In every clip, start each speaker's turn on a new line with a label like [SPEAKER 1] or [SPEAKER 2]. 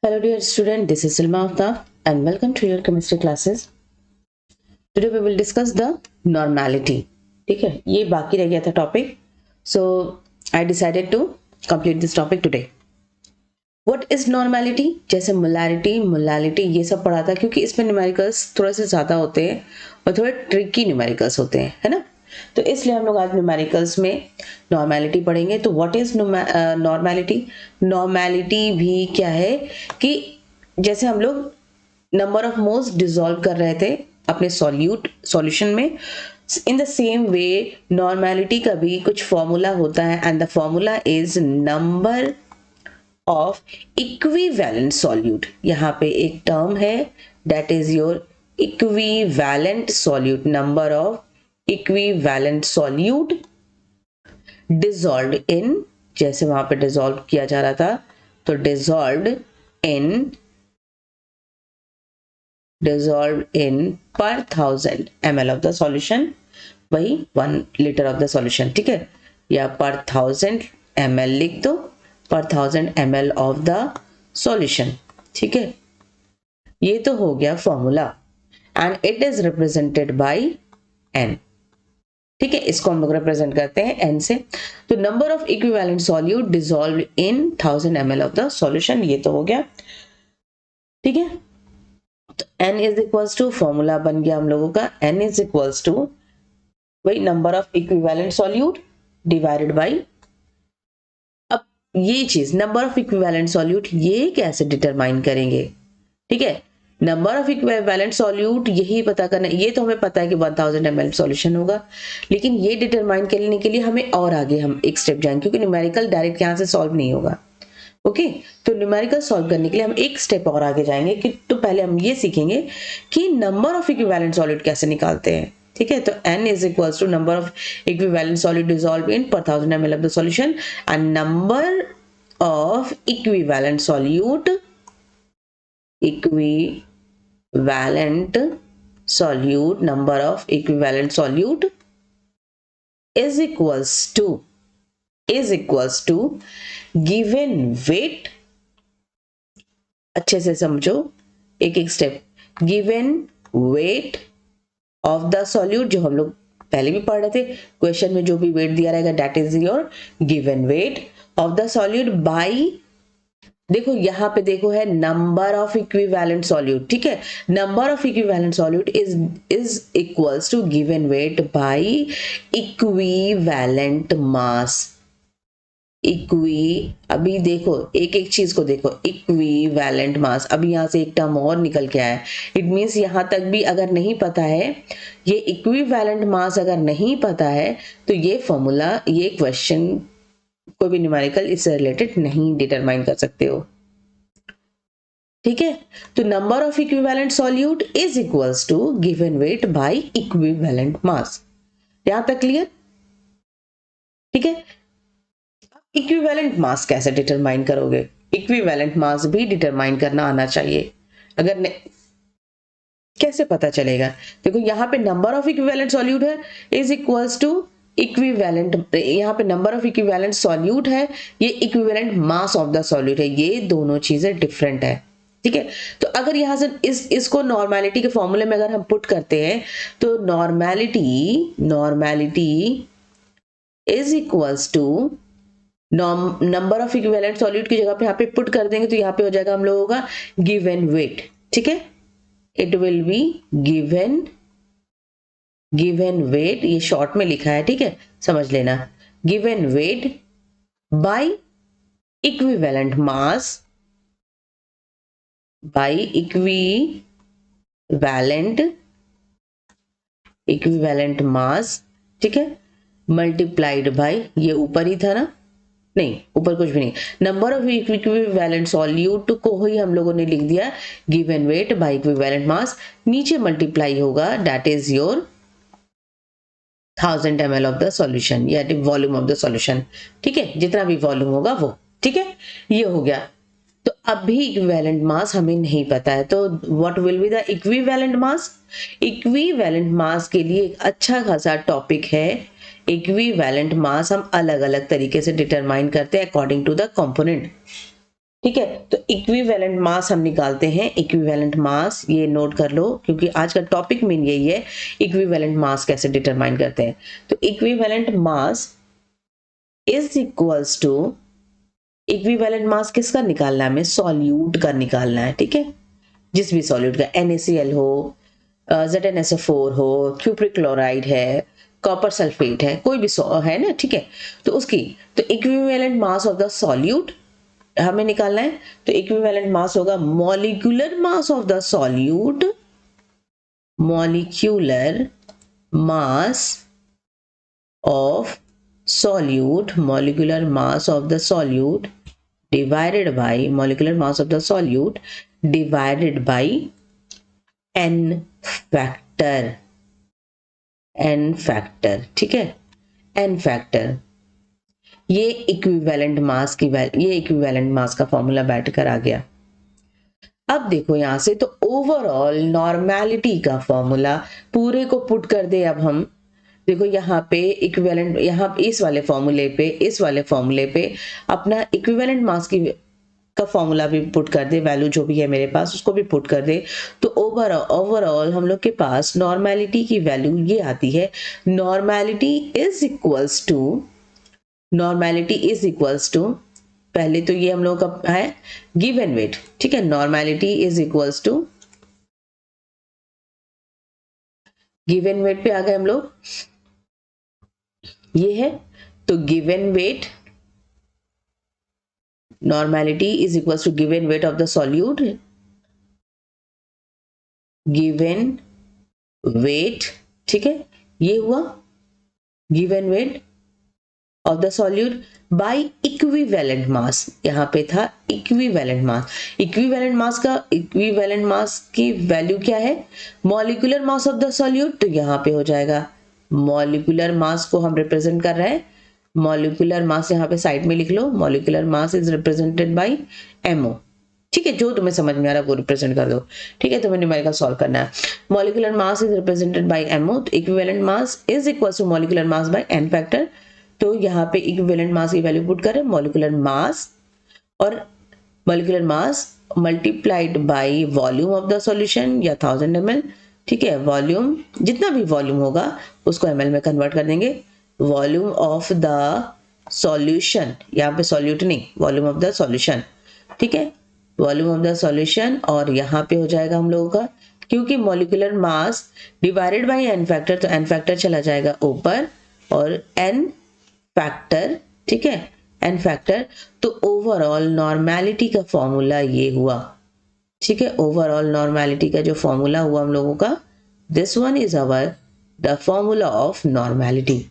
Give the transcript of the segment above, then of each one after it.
[SPEAKER 1] Hello dear student, this is Silma Aftab and welcome to your chemistry classes. Today we will discuss the normality. ठीक है, ये बाकी रह गया था topic. So I decided to complete this topic today. What is normality? जैसे molarity ये सब पढ़ा था क्योंकि इसमें न्यूमेरिकल्स थोड़े से ज़्यादा होते हैं और थोड़े ट्रिकी न्यूमेरिकल्स होते हैं, है ना. तो इसलिए हम लोग आज न्यूमेरिकल्स में नॉर्मेलिटी पढ़ेंगे. तो व्हाट इज नॉर्मेलिटी? नॉर्मेलिटी भी क्या है कि जैसे हम लोग नंबर ऑफ मोल्स डिसॉल्व कर रहे थे अपने सॉल्यूशन में, in the same way normality का भी कुछ फॉर्मूला होता है and the formula is number of equivalent solute. यहाँ पे एक टर्म है that is your equivalent solute. Number of equivalent solute dissolved इन, जैसे वहां पे डिसॉल्व किया जा रहा था तो dissolved in per 1000 ml of the solution, वही 1 लीटर ऑफ द सॉल्यूशन. ठीक है, या पर 1000 ml लिख दो, पर 1000 ml ऑफ द सॉल्यूशन. ठीक है, ये तो हो गया formula and it is represented bye n. ठीक है, इसको हम लोग रिप्रेजेंट करते हैं n से. तो number of equivalent solute dissolve in 1000 ml of the solution, ये तो हो गया. ठीक है, तो n is equals to, formula बन गया हम लोगों का, n इज इक्वल्स टू वही number of equivalent solute divided by. अब ये चीज नंबर ऑफ इक्विवेलेंट सॉल्यूट ये कैसे डिटरमाइन करेंगे? ठीक है, नंबर ऑफ इक्विवेलेंट सॉल्यूट यही पता करना. ये तो हमें पता है कि 1000 ml सॉल्यूशन होगा, लेकिन ये डिटरमाइन करने के लिए हमें और आगे हम एक स्टेप जाएंगे क्योंकि न्यूमेरिकल डायरेक्ट यहाँ से सॉल्व नहीं होगा. ओके, तो न्यूमेरिकल सॉल्व करने के लिए हम एक स्टेप और आगे जाएंगे कि तो पहले हम ये सीखेंगे कि नंबर ऑफ इक्विवेलेंट सॉल्यूट कैसे निकालते हैं. ठीक है, तो n is equals to number of equivalent solute dissolve in per 1000 ml of the solution and number of equivalent solute number of equivalent solute is equals to given weight. अच्छे से समझो एक एक step. given weight of the solute, जो हम लोग पहले भी पढ़ रहे थे, क्वेश्चन में जो भी वेट दिया रहेगा that is your given weight of the solute by, देखो यहाँ पे देखो है नंबर ऑफ इक्विवेलेंट सॉल्यूट. ठीक है, number of equivalent solute is equals to given weight by equivalent mass. अभी देखो एक एक चीज को देखो, इक्विवेलेंट मास. अभी यहाँ से एक टर्म और निकल के आया. इट मीन्स यहाँ तक भी अगर नहीं पता है, ये इक्विवेलेंट मास अगर नहीं पता है तो ये फॉर्मूला, ये क्वेश्चन, कोई भी न्यूमेरिकल इससे रिलेटेड नहीं डिटरमाइन कर सकते हो. ठीक है, तो number of equivalent solute is equals to given weight by equivalent mass. यहां तक क्लियर? ठीक है, इक्विवेलेंट मास कैसे डिटरमाइन करोगे? इक्विवेलेंट मास भी डिटरमाइन करना आना चाहिए. अगर कैसे पता चलेगा? देखो यहाँ पे नंबर ऑफ इक्विवेलेंट सॉल्यूट है इज इक्वल्स टू इक्विवेलेंट, यहाँ पे नंबर ऑफ इक्विवेलेंट सॉल्यूट है, ये equivalent mass of the solute है. ये दोनों चीजें डिफरेंट है. ठीक है, तो अगर यहां से इसको नॉर्मेलिटी के फॉर्मूले में अगर हम पुट करते हैं तो normality is equals to number of equivalent solute की जगह पे यहाँ पे पुट कर देंगे तो यहाँ पे हो जाएगा हम लोगों का गिवन वेट. ठीक है, it will be given weight, ये शॉर्ट में लिखा है. ठीक है, समझ लेना. Given weight by equivalent mass by equivalent mass. ठीक है, मल्टीप्लाइड बाय, ये ऊपर ही था ना, नहीं ऊपर कुछ भी नहीं, नंबर ऑफ इक्विवेलेंट सॉल्यूट को ही हम लोगों ने लिख दिया गिवन वेट बाय इक्विवेलेंट मास. नीचे मल्टीप्लाई होगा that is your 1000 ml of the solution या वॉल्यूम ऑफ द सॉल्यूशन. ठीक है, जितना भी वॉल्यूम होगा वो. ठीक है, ये हो गया. तो अभी इक्विवेलेंट मास हमें नहीं पता है, तो what will be the equivalent mass? Equivalent mass के लिए एक अच्छा खासा टॉपिक है. इक्विवेलेंट मास हम अलग अलग तरीके से डिटरमाइन करते हैं अकॉर्डिंग टू द कंपोनेंट. ठीक है। तो इक्विवेलेंट मास हम निकालते हैं। इक्विवेलेंट मास ये नोट कर लो, क्योंकि आज का टॉपिक मेन यही है, इक्विवेलेंट मास कैसे डिटरमाइन करते हैं। तो equivalent mass is equals to, equivalent mass किसका निकालना है हमें, सॉल्यूट का निकालना है। ठीक है, जिस भी सॉल्यूट का, NaCl हो, ZnSO4 हो, क्यूप्रिक क्लोराइड है, कॉपर सल्फेट है, कोई भी है ना। ठीक है, तो उसकी, तो equivalent mass of the solute हमें निकालना है। तो इक्विवेलेंट मास होगा molecular mass of the solute, molecular mass of solute, molecular mass of the solute divided by molecular mass of the solute divided by n factor, n factor। ठीक है, n factor। ये equivalent mass की ये equivalent mass का formula बैठकर आ गया। अब देखो यहां से, तो ओवरऑल नॉर्मेलिटी का फॉर्मूला पूरे को पुट कर दे। अब हम देखो यहाँ पे इक्विवेलेंट, यहाँ इस वाले फॉर्मूले पे, इस वाले फॉर्मूले पे अपना इक्विवेलेंट मास की का फॉर्मूला भी पुट कर दे, वैल्यू जो भी है मेरे पास उसको भी पुट कर दे। तो ओवरऑल हम लोग के पास नॉर्मेलिटी की वैल्यू ये आती है, normality is equals to, normality is equals to, पहले तो ये हम लोग का है गिवन वेट। ठीक है, normality is equals to, given weight पे आ गए हम लोग, ये है। तो given weight, normality is equals to given weight of the solute, given weight। ठीक है, ये हुआ given weight of the solute by equivalent mass। यहाँ पे था equivalent mass, equivalent mass का, equivalent mass की वैल्यू क्या है, molecular mass of the solute। तो यहाँ पे हो जाएगा molecular mass को हम रिप्रेजेंट कर रहे हैं, मॉलिक्यूलर मास यहाँ पे साइड में लिख लो, molecular mass is represented by MO। ठीक है, जो तुम्हें समझ में आ रहा है वो रिप्रेजेंट कर दो। ठीक है, तुम्हें न्यूमेरिकल सॉल्व करना है। Molecular mass is represented by MO, तो equivalent mass is equal to molecular mass by n factor. तो यहाँ पे इक्विवेलेंट मास की वैल्यू पुट करें, मॉलिक्यूलर मास और molecular mass multiplied by volume of the solution या 1000 ml। ठीक है, वॉल्यूम, जितना भी वॉल्यूम होगा उसको ml में कन्वर्ट कर देंगे। वॉल्यूम ऑफ द सॉल्यूशन, यहाँ पे सॉल्यूट नहीं, वॉल्यूम ऑफ द सॉल्यूशन। ठीक है, वॉल्यूम ऑफ द सॉल्यूशन, और यहाँ पे हो जाएगा हम लोगों का, क्योंकि molecular mass divided bye n factor, तो n फैक्टर चला जाएगा ऊपर और n फैक्टर। ठीक है, n फैक्टर। तो ओवरऑल नॉर्मेलिटी का फॉर्मूला ये हुआ। ठीक है, ओवरऑल नॉर्मेलिटी का जो फॉर्मूला हुआ हम लोगों का, this one is our the formula of normality.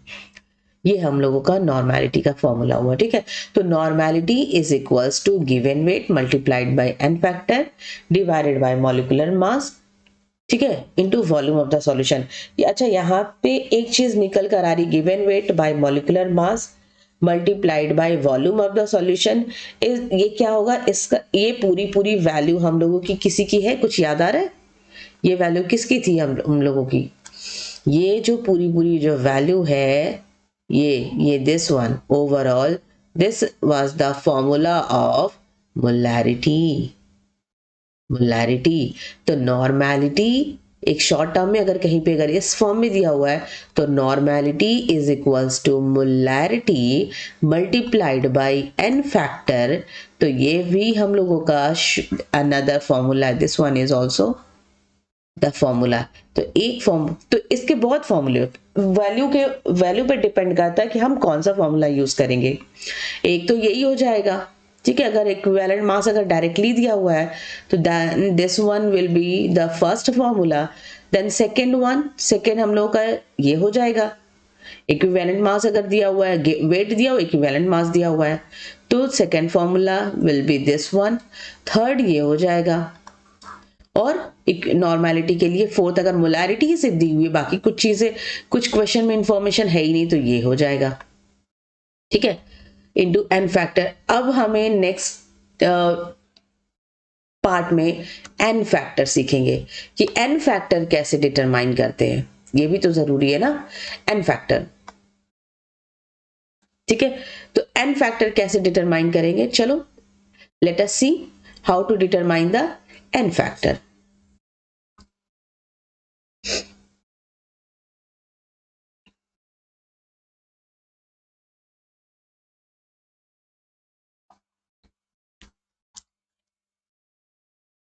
[SPEAKER 1] ये हम लोगों का नॉर्मेलिटी का फॉर्मूला हुआ। ठीक है, तो normality is equals to given weight multiplied by n factor divided by molecular mass. ठीक है, into volume of the solution. अच्छा, यहाँ पे एक चीज निकल कर आ रही, given weight by molecular mass multiplied by volume of the solution. ये क्या होगा, इसका ये पूरी वैल्यू हम लोगों की किसी की है, कुछ याद आ रहा है, ये वैल्यू किसकी थी हम लोगों की, ये जो पूरी जो वैल्यू है, ये this one, overall this was the formula of molarity. तो नॉर्मेलिटी एक शॉर्ट टर्म में अगर कहीं पे अगर इस फॉर्म में दिया हुआ है, तो normality is equals to molarity multiplied by n factor. तो ये भी हम लोगों का another formula, this one is also the formula. तो एक फॉर्म, तो इसके बहुत फॉर्मूले, वैल्यू पे डिपेंड करता है कि हम कौन सा फॉर्मूला यूज करेंगे। एक तो यही हो जाएगा। ठीक है, अगर इक्विवेलेंट मास अगर डायरेक्टली दिया हुआ है तो this one will be the first formula. Then second हम लोग का ये हो जाएगा, इक्विवेलेंट मास अगर दिया हुआ है, वेट दिया हुआ, इक्विवेलेंट मास दिया हुआ है, तो second formula will be this one. Third ये हो जाएगा, और एक नॉर्मेलिटी के लिए फोर्थ, अगर मोलैरिटी ही सिर्फ दी हुई है, बाकी कुछ चीजें, कुछ क्वेश्चन में इंफॉर्मेशन है ही नहीं, तो ये हो जाएगा। ठीक है, इंटू n फैक्टर। अब हमें नेक्स्ट पार्ट में n फैक्टर सीखेंगे कि n फैक्टर कैसे डिटरमाइन करते हैं, ये भी तो जरूरी है ना, n फैक्टर। ठीक है, तो n फैक्टर कैसे डिटरमाइन करेंगे, चलो Let us see how to determine the n factor.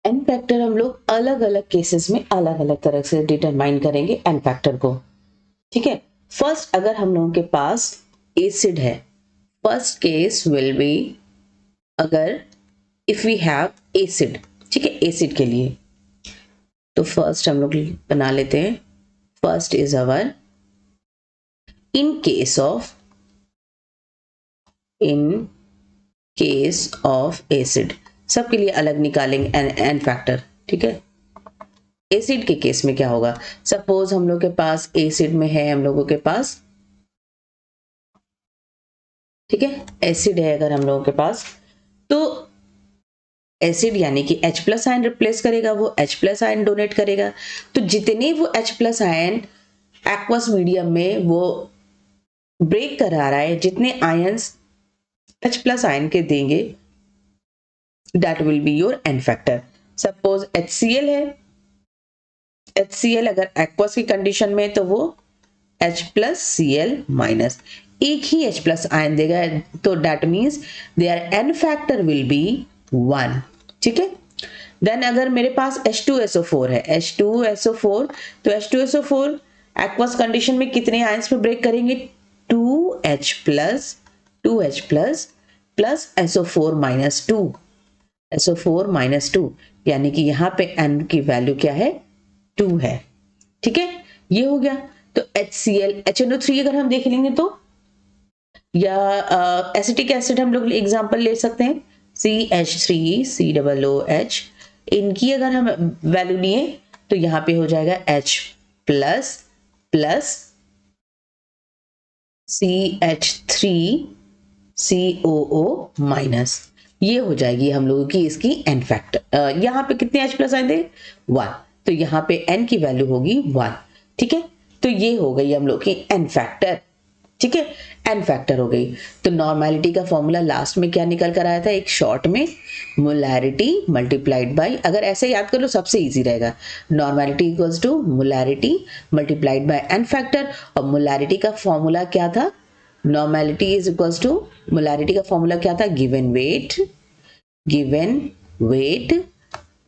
[SPEAKER 1] n factor हम लोग अलग अलग केसेस में अलग अलग तरह से डिटरमाइन करेंगे n फैक्टर को, ठीक है। फर्स्ट, अगर हम लोगों के पास एसिड है, फर्स्ट केस विल बी अगर इफ वी हैव एसिड, ठीक है, एसिड के लिए तो फर्स्ट हम लोग बना लेते हैं, first is our in case of acid, सबके लिए अलग निकालेंगे एन फैक्टर, ठीक है। एसिड के केस में क्या होगा, सपोज हम लोग के पास एसिड में है, हम लोगों के पास, ठीक है, एसिड है अगर हम लोगों के पास, तो एसिड यानी कि H प्लस आयन रिप्लेस करेगा, वो H प्लस आयन डोनेट करेगा, तो जितने वो H plus ion aqueous medium में वो ब्रेक करा रहा है, जितने आयंस H प्लस आयन के देंगे, that will be your n factor. Suppose HCl है, HCl अगर एक्वस की कंडीशन में तो वो H प्लस Cl माइनस, एक ही H प्लस आयन देगा, तो that means their n factor will be 1, ठीक है। देन अगर मेरे पास H2SO4 है, H2SO4, तो H2SO4 एक्वस कंडीशन में कितने आयंस में ब्रेक करेंगे, 2H plus plus SO4 minus 2, SO4 minus 2, यानी कि यहाँ पे n की वैल्यू क्या है, 2 है, ठीक है। ये हो गया। तो HCl HNO3 अगर हम देख लेंगे तो, या एसिटिक एसिड हम लोग एग्जांपल ले सकते हैं, CH3COOH, इनकी अगर हम वैल्यू लिए तो यहाँ पे हो जाएगा H plus plus CH3COO minus, ये हो जाएगी हम लोगों की इसकी n फैक्टर। यहाँ पे कितने H प्लस आएंगे, 1, तो यहाँ पे n की वैल्यू होगी 1, ठीक है। तो ये हो गई हम लोग की n फैक्टर, ठीक है, n फैक्टर हो गई। तो नॉर्मेलिटी का फॉर्मूला लास्ट में क्या निकल कर आया था, एक शॉर्ट में मोलैरिटी मल्टीप्लाइड बाय, अगर ऐसे याद कर लो सबसे इजी रहेगा, normality equals to molarity multiplied by n factor, और मोलैरिटी का फॉर्मूला क्या था, normality is equals to, molarity का फॉर्मूला क्या था, given weight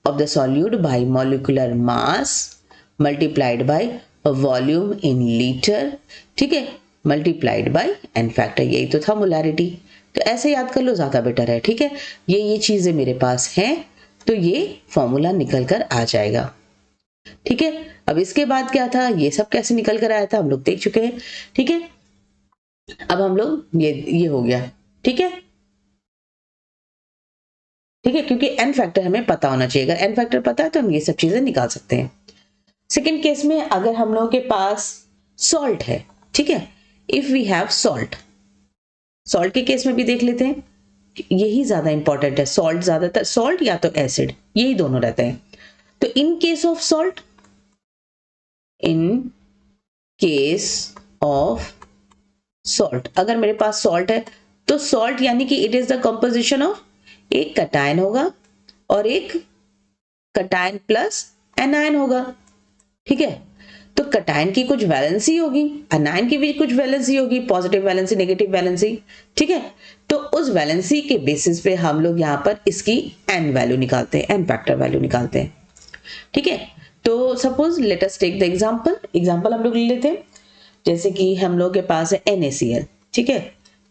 [SPEAKER 1] of the solute by molecular mass multiplied by a volume in liter, ठीक है, मल्टीप्लाइड बाय n फैक्टर, यही तो था मोलैरिटी। तो ऐसे याद कर लो, ज्यादा बेटर है, ठीक है। ये चीजें मेरे पास हैं, तो ये फॉर्मूला निकल कर आ जाएगा, ठीक है। अब इसके बाद क्या था, ये सब कैसे निकल कर आया था हम लोग देख चुके हैं, ठीक है। अब हम लोग ये हो गया, ठीक है, ठीक है, क्योंकि n फैक्टर हमें पता होना चाहिए, अगर n फैक्टर पता है तो हम ये सब चीजें निकाल सकते हैं। सेकेंड केस में अगर हम लोगों के पास सॉल्ट है, ठीक है, इफ वी हैव सॉल्ट के केस में भी देख लेते हैं, यही ज्यादा इंपॉर्टेंट है, सॉल्ट ज्यादातर, सॉल्ट या तो एसिड, यही दोनों रहते हैं। तो इन केस ऑफ सॉल्ट, अगर मेरे पास सॉल्ट है, तो सॉल्ट यानी कि it is the composition of, एक कटायन होगा और एक कटायन प्लस एनायन होगा, ठीक है। तो कटायन की कुछ वैलेंसी होगी, एनायन की भी कुछ वैलेंसी होगी, पॉजिटिव वैलेंसी, नेगेटिव वैलेंसी, ठीक है। तो उस वैलेंसी के बेसिस पे हम लोग यहाँ पर इसकी n वैल्यू निकालते हैं, n फैक्टर वैल्यू निकालते हैं, ठीक है। तो suppose let us take the example हम लोग ले लेते हैं, जैसे कि हम लोग के पास है NaCl, ठीक है।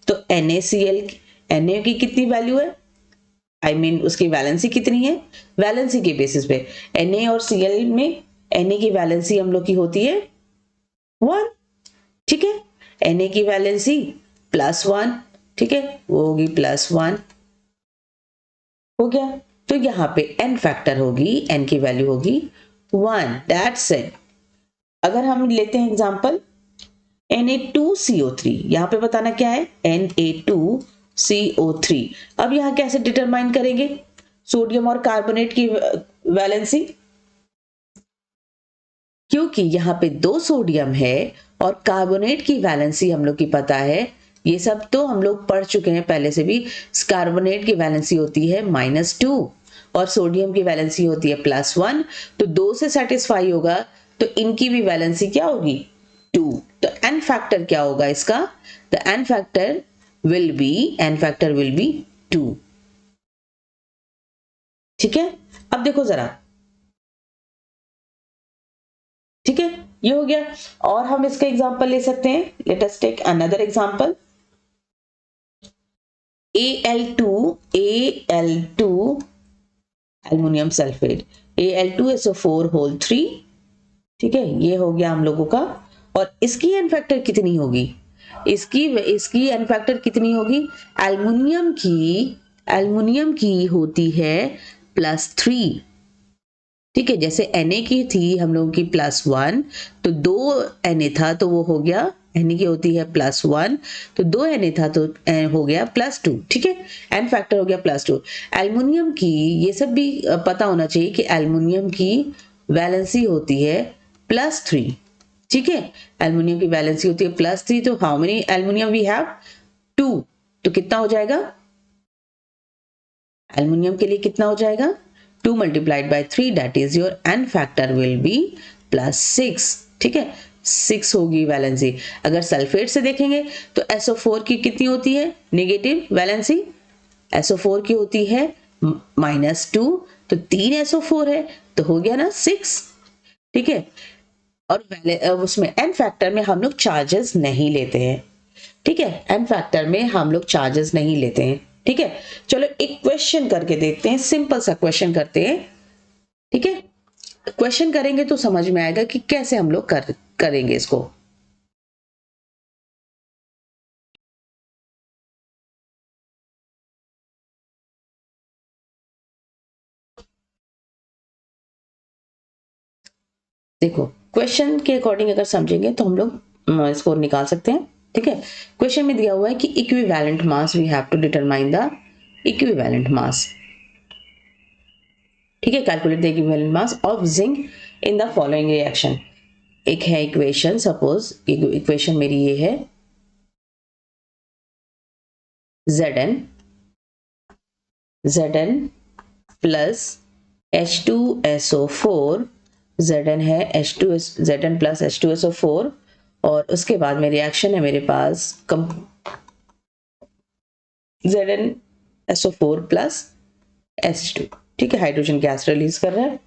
[SPEAKER 1] तो NaCl, Na की कितनी वैल्यू है, I mean, उसकी वैलेंसी कितनी है, वैलेंसी के बेसिस पे Na और Cl में Na की वैलेंसी हम लोग की होती है 1, ठीक है, Na की वैलेंसी +1, ठीक है, वो होगी +1, हो गया। तो यहाँ पे n फैक्टर होगी, n की वैल्यू होगी 1, दैट्स इट। अगर हम लेते हैं एग्जांपल Na2CO3, यहाँ पे बताना क्या है, Na2CO3। अब यहाँ कैसे डिटरमाइन करेंगे सोडियम और कार्बोनेट की वैलेंसी, क्योंकि यहाँ पे 2 सोडियम है और कार्बोनेट की वैलेंसी हम लोग की पता है ये सब तो हम लोग पढ़ चुके हैं पहले से भी। कार्बोनेट की वैलेंसी होती है -2 और सोडियम की वैलेंसी होती है +1। तो 2 से सेटिस्फाई होगा तो इनकी भी वैलेंसी क्या होगी 2। तो n फैक्टर क्या होगा इसका, the n factor will be 2। ठीक है, अब देखो जरा, ठीक है, ये हो गया। और हम इसका एग्जांपल ले सकते हैं, let us take another example. Al2 aluminium sulphate, Al2SO4 whole 3। ठीक है, ये हो गया हम लोगों का। और इसकी एन फैक्टर कितनी होगी, इसकी एन फैक्टर कितनी होगी, एल्युमिनियम की होती है +3। ठीक है, जैसे Na की थी हम लोगों की +1, तो 2 Na था तो वो हो गया, Na की होती है +1 तो 2 Na था तो हो गया +2। ठीक है, एन फैक्टर हो गया +2। एल्युमिनियम की, ये सब भी पता होना चाहिए कि एल्युमिनियम की वैलेंसी होती है +3। ठीक है, एल्युमिनियम की वैलेंसी होती है +3। तो how many aluminium we have 2। तो कितना हो जाएगा, एल्युमिनियम के लिए कितना हो जाएगा 2 multiplied by 3, that is your n factor will be +6। ठीक है, 6 होगी वैलेंसी। अगर सल्फेट से देखेंगे तो SO4 की कितनी होती है नेगेटिव वैलेंसी, SO4 की होती है -2। तो 3 SO4 है तो हो गया ना 6। ठीक है, और उसमें n फैक्टर में हम लोग चार्जेस नहीं लेते हैं। ठीक है, एन फैक्टर में हम लोग चार्जेस नहीं लेते हैं। ठीक है, चलो एक क्वेश्चन करके देखते हैं, सिंपल सा क्वेश्चन करते हैं। ठीक है, क्वेश्चन करेंगे तो समझ में आएगा कि कैसे हम लोग करेंगे इसको। देखो, क्वेश्चन के अकॉर्डिंग अगर समझेंगे तो हम लोग इसको निकाल सकते हैं। ठीक है, क्वेश्चन में दिया हुआ है कि equivalent mass, we have to determine the equivalent mass. ठीक है, calculate the equivalent mass of zinc in the following reaction. एक है इक्वेशन, सपोज इक्वेशन मेरी ये है Zn प्लस H2SO4, Zn है Zn प्लस H2SO4, और उसके बाद में रिएक्शन है मेरे पास ZnSO4 प्लस H2। ठीक है, हाइड्रोजन गैस रिलीज कर रहा है।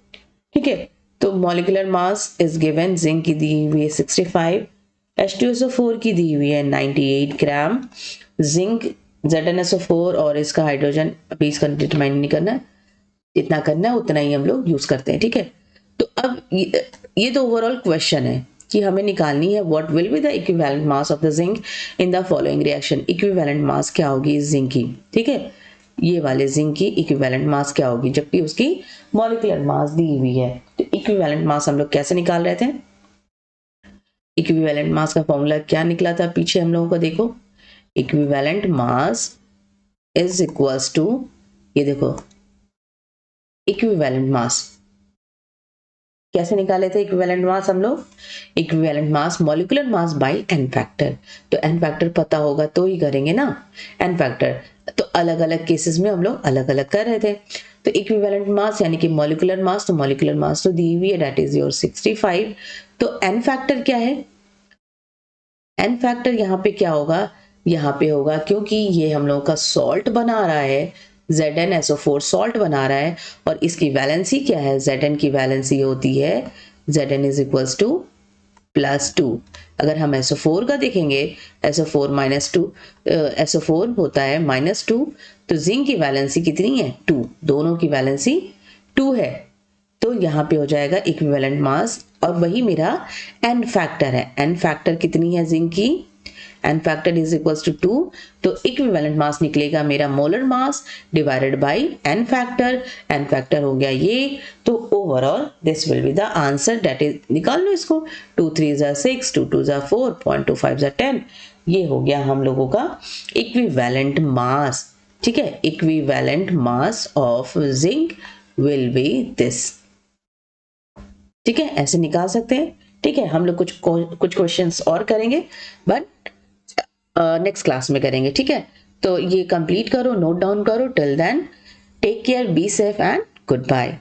[SPEAKER 1] ठीक है, तो molecular mass is given, zinc की दी हुई है 65, H2SO4 की दी हुई है 98 ग्राम। जिंक ZnSO4 और इसका हाइड्रोजन अभी इसका डिटरमाइन नहीं करना है, जितना करना है उतना ही हम लोग यूज करते हैं। ठीक है, तो अब ये तो ओवरऑल क्वेश्चन है कि हमें निकालनी है what will be the equivalent mass of the zinc in the following reaction. Equivalent mass क्या होगी इस जिंक की, ठीक है, ये वाले जिंक की इक्विवेलेंट मास क्या होगी, जबकि उसकी मॉलिक्यूलर मास दी हुई है। तो इक्विवेलेंट मास हम लोग कैसे निकाल रहे थे, इक्विवेलेंट मास का फॉर्मूला क्या निकला था पीछे हम लोगों को देखो, equivalent mass is equals to, ये देखो इक्विवेलेंट मास कैसे निकाले थे इक्विवेलेंट मास हम लोग, equivalent mass molecular mass by n factor. तो एन फैक्टर पता होगा तो ही करेंगे ना एन फैक्टर, तो अलग अलग केसेस में हम लोग अलग अलग कर रहे थे। तो इक्विवेलेंट मास यानी कि मॉलिक्यूलर मास, तो मॉलिक्यूलर मास तो दी हुई है, दैट इज योर 65। तो एन फैक्टर क्या है, एन फैक्टर यहाँ पे क्या होगा, यहाँ पे होगा क्योंकि ये हम लोगों का सॉल्ट बना रहा है, ZnSO4 सॉल्ट बना रहा है, और इसकी वैलेंसी क्या है, Zn की वैलेंसी होती है Zn इज इक्वल्स टू +2। अगर हम SO4 का देखेंगे, SO4 -2, SO4 होता है -2, तो जिंक की वैलेंसी कितनी है 2, दोनों की वैलेंसी 2 है। तो यहाँ पे हो जाएगा इक्विवेलेंट मास, और वही मेरा एन फैक्टर है। एन फैक्टर कितनी है जिंक की, n factor is equals to 2, तो इक्विवेलेंट मास निकलेगा मेरा molar mass divided by n factor. N factor हो गया ये, तो overall this will be the answer, that is, निकाल लो इसको, 2 3 ज़ा 6, 2 2 ज़ा 4, 0.25 ज़ा 10। ये हो गया हम लोगों का इक्विवेलेंट मास। ठीक है, equivalent mass of zinc will be this. ठीक है, ऐसे निकाल सकते हैं। ठीक है, हम लोग कुछ क्वेश्चंस और करेंगे, बट नेक्स्ट क्लास में करेंगे, ठीक है। तो ये कंप्लीट करो, नोट डाउन करो। Till then take care, be safe and good bye.